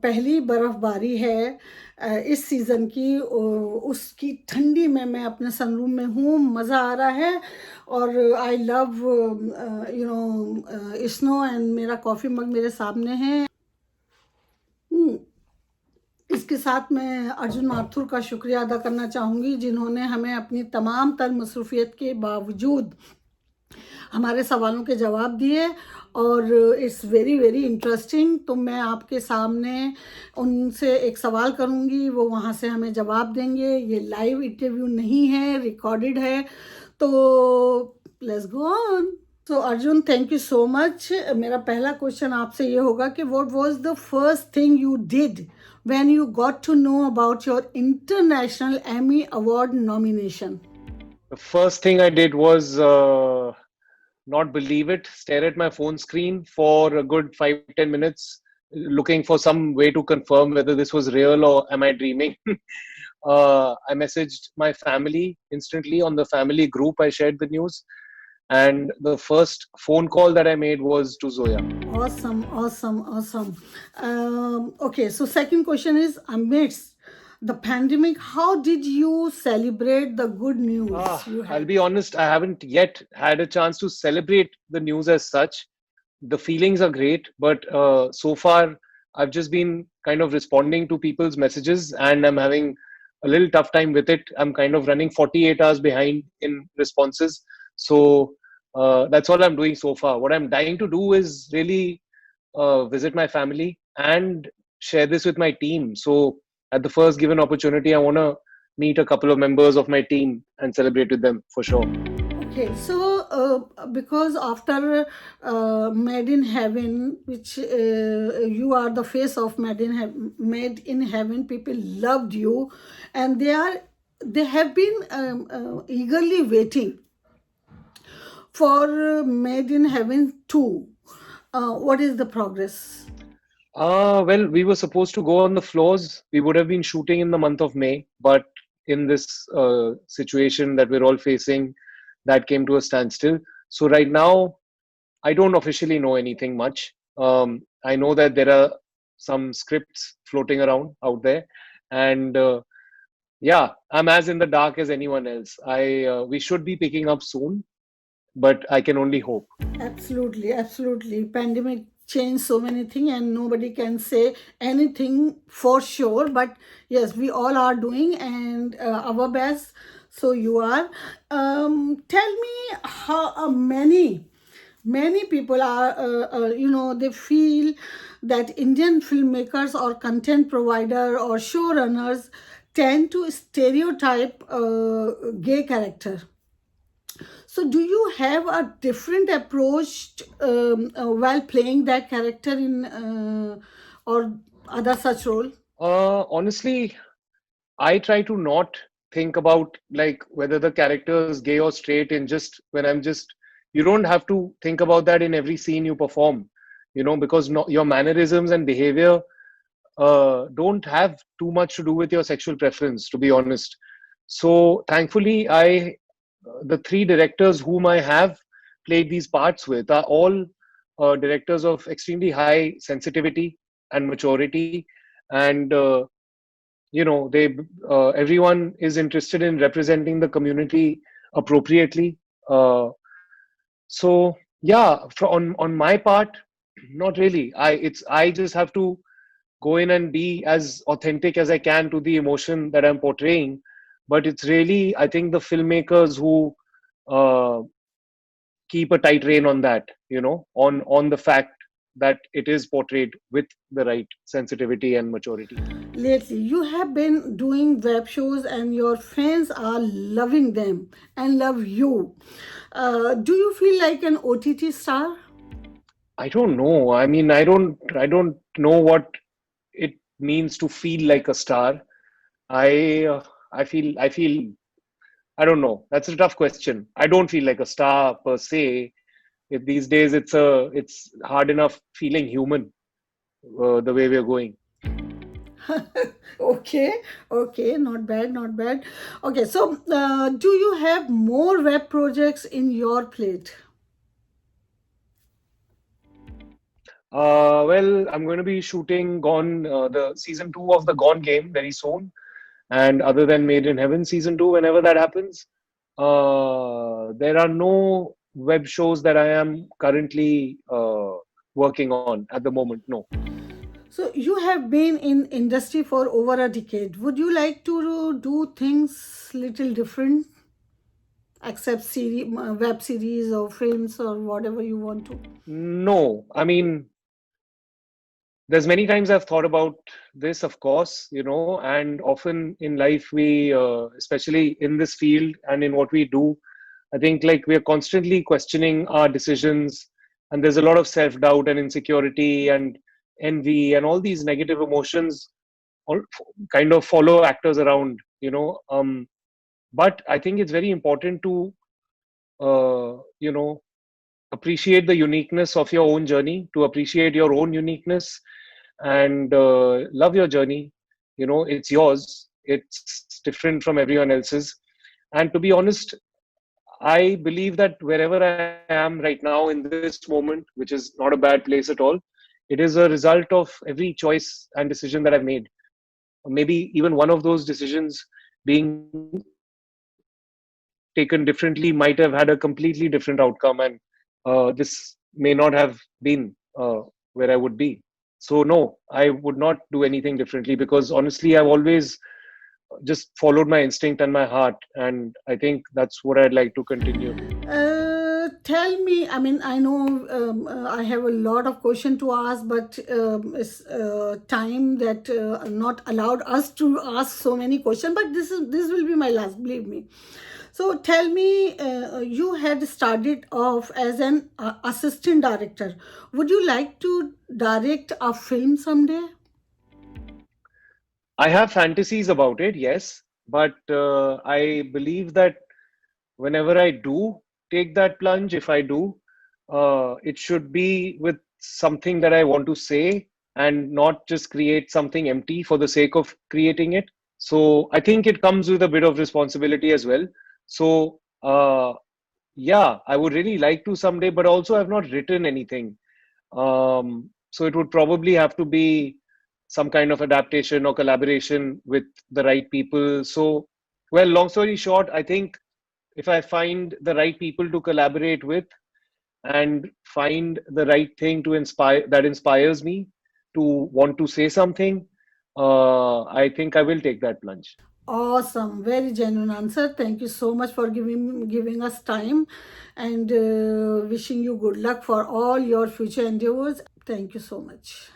पहली बर्फबारी है इस सीज़न की, उसकी ठंडी में मैं अपने सनरूम में हूँ, मज़ा आ रहा है। और आई लव स्नो, एंड मेरा कॉफ़ी मग मेरे सामने है। इसके साथ मैं अर्जुन माथुर का शुक्रिया अदा करना चाहूँगी, जिन्होंने हमें अपनी तमाम तर मसरूफ़ियत के बावजूद हमारे सवालों के जवाब दिए, और इट्स वेरी वेरी इंटरेस्टिंग। तो मैं आपके सामने उनसे एक सवाल करूँगी, वो वहाँ से हमें जवाब देंगे। ये लाइव इंटरव्यू नहीं है, रिकॉर्डेड है। तो लेट्स गो ऑन। तो Arjun, thank you so much. मेरा पहला क्वेश्चन आपसे ये होगा कि what was the first thing you did when you got to know about your international Emmy award nomination? The first thing I did was not believe it, stare at my phone screen for a good 5-10 minutes, looking for some way to confirm whether this was real or am I dreaming. I messaged my family instantly on the family group. I shared the news, and the first phone call that I made was to Zoya. Awesome, awesome, awesome. Okay, so second question is, amidst the pandemic, how did you celebrate the good news you I'll had? be honest, I haven't yet had a chance to celebrate the news as such. The feelings are great, but so far I've just been kind of responding to people's messages, and I'm having a little tough time with it. I'm kind of running 48 hours behind in responses. So that's all I'm doing so far. What I'm dying to do is really visit my family and share this with my team. So at the first given opportunity, I want to meet a couple of members of my team and celebrate with them for sure. Okay, so because after Made in Heaven, which you are the face of Made in Heaven, people loved you, and they have been eagerly waiting for Made in Heaven 2. What is the progress? Well, we were supposed to go on the floors. We would have been shooting in the month of May, but in this situation that we're all facing, that came to a standstill. So right now, I don't officially know anything much. I know that there are some scripts floating around out there, and yeah, I'm as in the dark as anyone else. We should be picking up soon, but I can only hope. Absolutely, absolutely. Pandemic changed so many things, and nobody can say anything for sure. But yes, we all are doing and our best. So you are. Tell me how many people are, they feel that Indian filmmakers or content provider or showrunners tend to stereotype gay character. So, do you have a different approach while playing that character in or other such role? Honestly, I try to not think about like whether the character is gay or straight in just when I'm just you don't have to think about that in every scene you perform, because your mannerisms and behavior don't have too much to do with your sexual preference, to be honest. So thankfully, the three directors whom I have played these parts with are all directors of extremely high sensitivity and maturity, and they everyone is interested in representing the community appropriately. So yeah, on my part, not really. I just have to go in and be as authentic as I can to the emotion that I'm portraying. But it's really, I think, the filmmakers who uh, keep a tight rein on that, on the fact that it is portrayed with the right sensitivity and maturity. Lately, you have been doing web shows, and your fans are loving them and love you. Do you feel like an OTT star? I don't know. I mean, I don't know what it means to feel like a star. I feel I don't know. That's a tough question. I don't feel like a star per se. These days it's hard enough feeling human, the way we're going. Okay, okay, not bad, not bad. Okay, so do you have more web projects in your plate? Well, I'm going to be shooting Gone, the season 2 of the Gone game very soon. And other than Made in Heaven season 2, whenever that happens, there are no web shows that I am currently working on at the moment. No. So you have been in industry for over a decade. Would you like to do things little different, except web series or films or whatever you want to? No. I mean, there's many times I've thought about this, of course, and often in life we, especially in this field and in what we do, I think like we're constantly questioning our decisions, and there's a lot of self-doubt and insecurity and envy and all these negative emotions all kind of follow actors around. But I think it's very important to, uh, you know, appreciate the uniqueness of your own journey, to appreciate your own uniqueness and love your journey. It's yours, it's different from everyone else's. And to be honest, I believe that wherever I am right now in this moment, which is not a bad place at all, it is a result of every choice and decision that I've made. Maybe even one of those decisions being taken differently might have had a completely different outcome, and this may not have been where I would be. So, no, I would not do anything differently because honestly, I've always just followed my instinct and my heart, and I think that's what I'd like to continue. Tell me, I mean, I know I have a lot of question to ask, but it's time that not allowed us to ask so many questions. But this will be my last, believe me. So tell me, you had started off as an assistant director. Would you like to direct a film someday? I have fantasies about it, yes, but I believe that whenever I do take that plunge, if I do, it should be with something that I want to say and not just create something empty for the sake of creating it. So I think it comes with a bit of responsibility as well. So yeah, I would really like to someday, but also I've not written anything. So it would probably have to be some kind of adaptation or collaboration with the right people. So, well, long story short, I think if I find the right people to collaborate with and find the right thing to inspire that inspires me to want to say something, I think I will take that plunge. Awesome, very genuine answer. Thank you so much for giving us time, and wishing you good luck for all your future endeavors. Thank you so much.